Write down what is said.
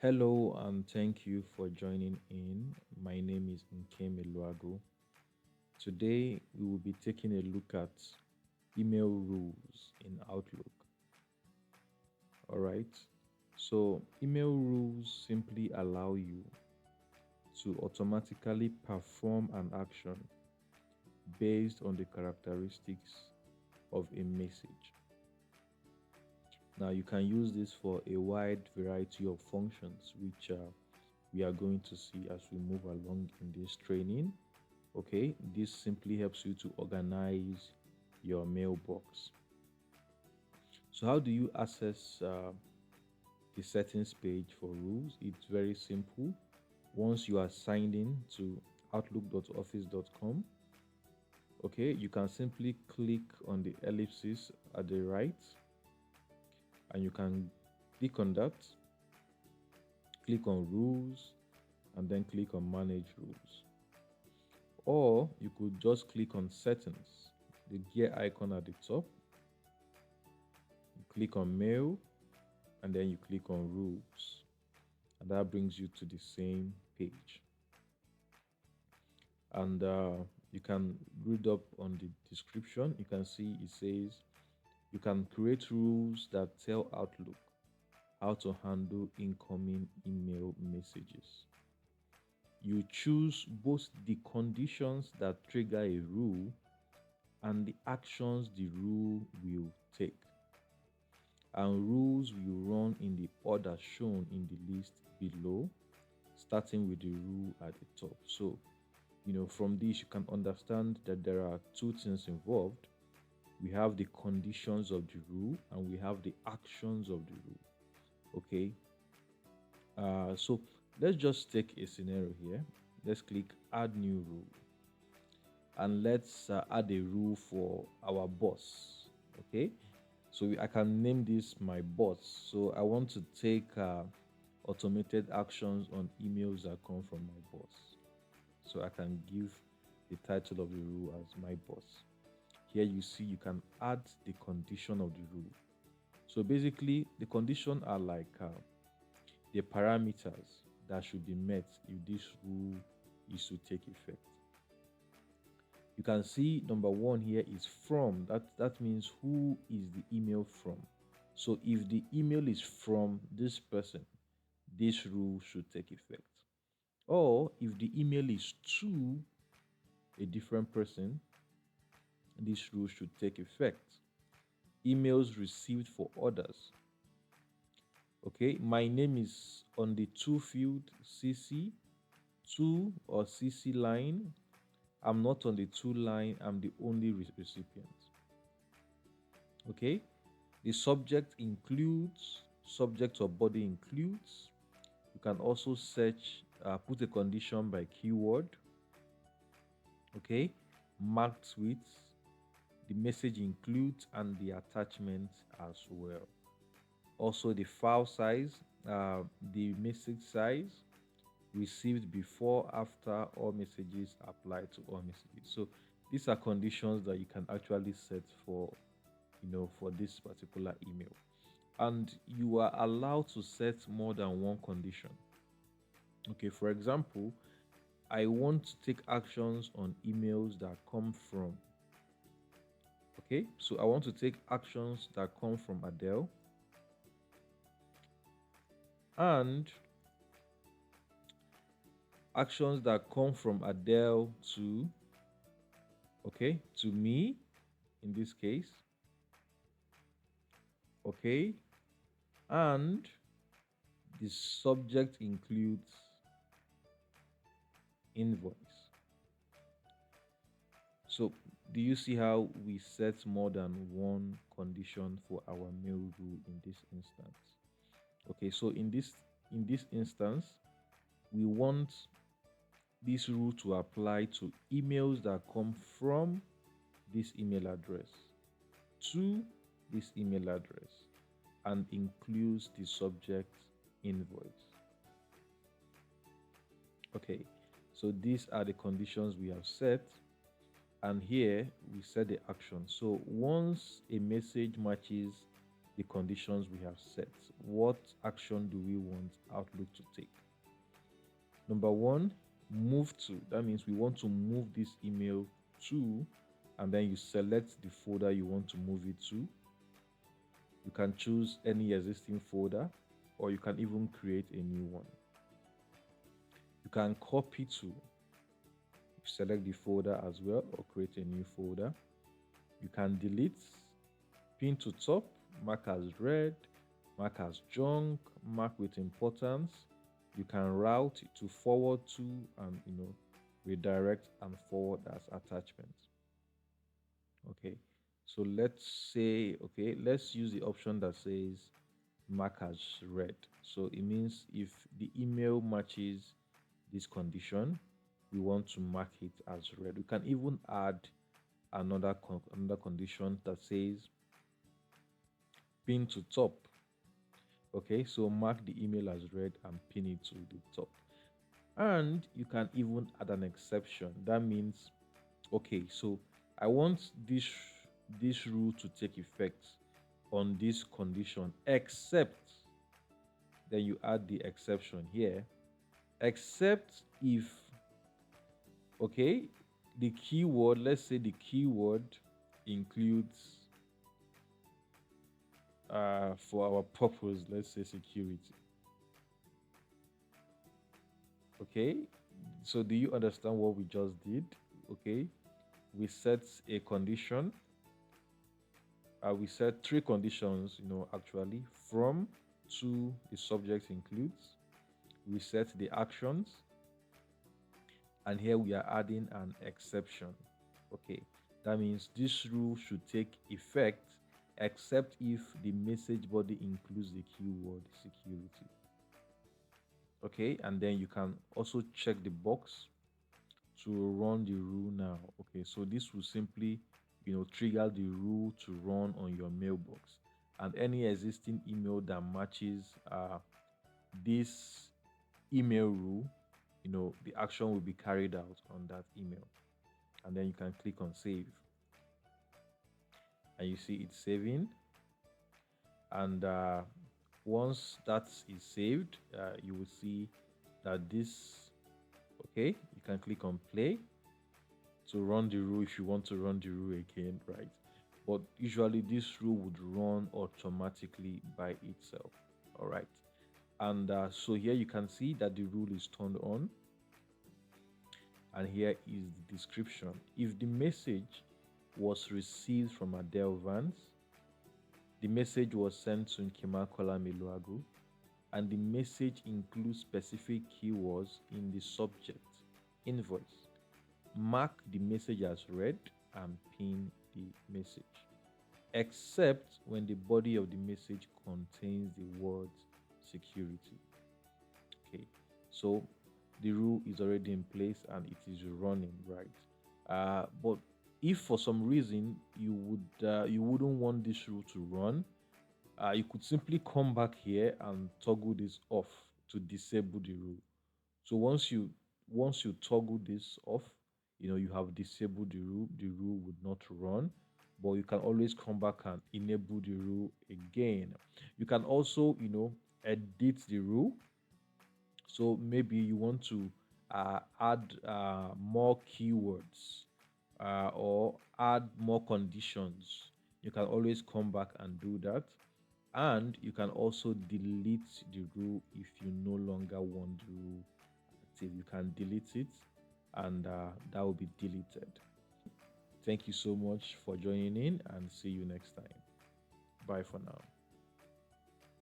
Hello and thank you for joining in. My name is Nkem Eluago. Today we will be taking a look at email rules in Outlook. All right. So, email rules simply allow you to automatically perform an action based on the characteristics of a message. Now, you can use this for a wide variety of functions, which we are going to see as we move along in this training. Okay, this simply helps you to organize your mailbox. So how do you access the settings page for rules? It's very simple. Once you are signed in to outlook.office.com, okay, you can simply click on the ellipsis at the right, and you can click on that, click on rules, and then click on manage rules. Or you could just click on settings, the gear icon at the top, you click on mail, and then you click on rules, and that brings you to the same page. And you can read up on the description. You can see it says you can create rules that tell Outlook how to handle incoming email messages. You choose both the conditions that trigger a rule and the actions the rule will take. And rules will run in the order shown in the list below, starting with the rule at the top. So, from this, you can understand that there are two things involved. We have the conditions of the rule and we have the actions of the rule. Okay. So let's just take a scenario here. Let's click add new rule and let's add a rule for our boss. Okay. So I can name this my boss. So I want to take automated actions on emails that come from my boss. So I can give the title of the rule as my boss. Here you see you can add the condition of the rule. So basically, the condition are like the parameters that should be met if this rule is to take effect. You can see number one here is from. That means who is the email from. So if the email is from this person, this rule should take effect. Or if the email is to a different person, this rule should take effect. Emails received for others. Okay, my name is on the to field CC, to or CC line. I'm not on the to line, I'm the only recipient. Okay, the subject includes, subject or body includes. You can also search, put a condition by keyword. Okay, marked with, the message includes, and the attachment as well. Also, the file size, the message size, received before, after all messages, applied to all messages. So these are conditions that you can actually set for, for this particular email. And you are allowed to set more than one condition. Okay, for example, I want to take actions on emails that come from. Okay, so I want to take actions that come from Adele and actions that come from Adele to, okay, to me in this case. Okay, and the subject includes invoice. So do you see how we set more than one condition for our mail rule in this instance? Okay, so in this instance, we want this rule to apply to emails that come from this email address to this email address and includes the subject invoice. Okay, so these are the conditions we have set, and here we set the action. So once a message matches the conditions we have set. What action do we want Outlook to take? Number one, move to. That means we want to move this email to, and then you select the folder you want to move it to. You can choose any existing folder, or you can even create a new one. You can copy to. Select the folder as well, or create a new folder. You can delete, pin to top, mark as read, mark as junk, mark with importance. You can route to forward to, and redirect and forward as attachment. Okay, so let's say, okay, let's use the option that says mark as read. So it means if the email matches this condition, we want to mark it as read. We can even add another condition that says pin to top. Okay, so mark the email as read and pin it to the top. And you can even add an exception. That means, okay, so I want this rule to take effect on this condition, except, then you add the exception here, except if, okay, the keyword, let's say the keyword includes, for our purpose, let's say security. Okay, so do you understand what we just did? Okay, we set a condition. We set three conditions, actually, from, to, the subject includes. We set the actions, and here we are adding an exception. Okay, that means this rule should take effect except if the message body includes the keyword security. Okay, and then you can also check the box to run the rule now. Okay, so this will simply trigger the rule to run on your mailbox, and any existing email that matches this email rule, the action will be carried out on that email. And then you can click on save, and you see it's saving. And once that is saved, you will see that this, okay, you can click on play to run the rule if you want to run the rule again, right? But usually this rule would run automatically by itself. All right, and so here you can see that the rule is turned on, and here is the description. If the message was received from Adele Vance, the message was sent to Nkimakola Meluagu, and the message includes specific keywords in the subject, invoice. Mark the message as read and pin the message, except when the body of the message contains the words security. Okay, so the rule is already in place and it is running, right? But if for some reason you wouldn't want this rule to run, you could simply come back here and toggle this off to disable the rule. So once you toggle this off, you have disabled the rule. The rule would not run, but you can always come back and enable the rule again. You can also edit the rule. So maybe you want to add more keywords, or add more conditions. You can always come back and do that. And you can also delete the rule if you no longer want the rule active. You can delete it, and that will be deleted. Thank you so much for joining in, and see you next time. Bye for now.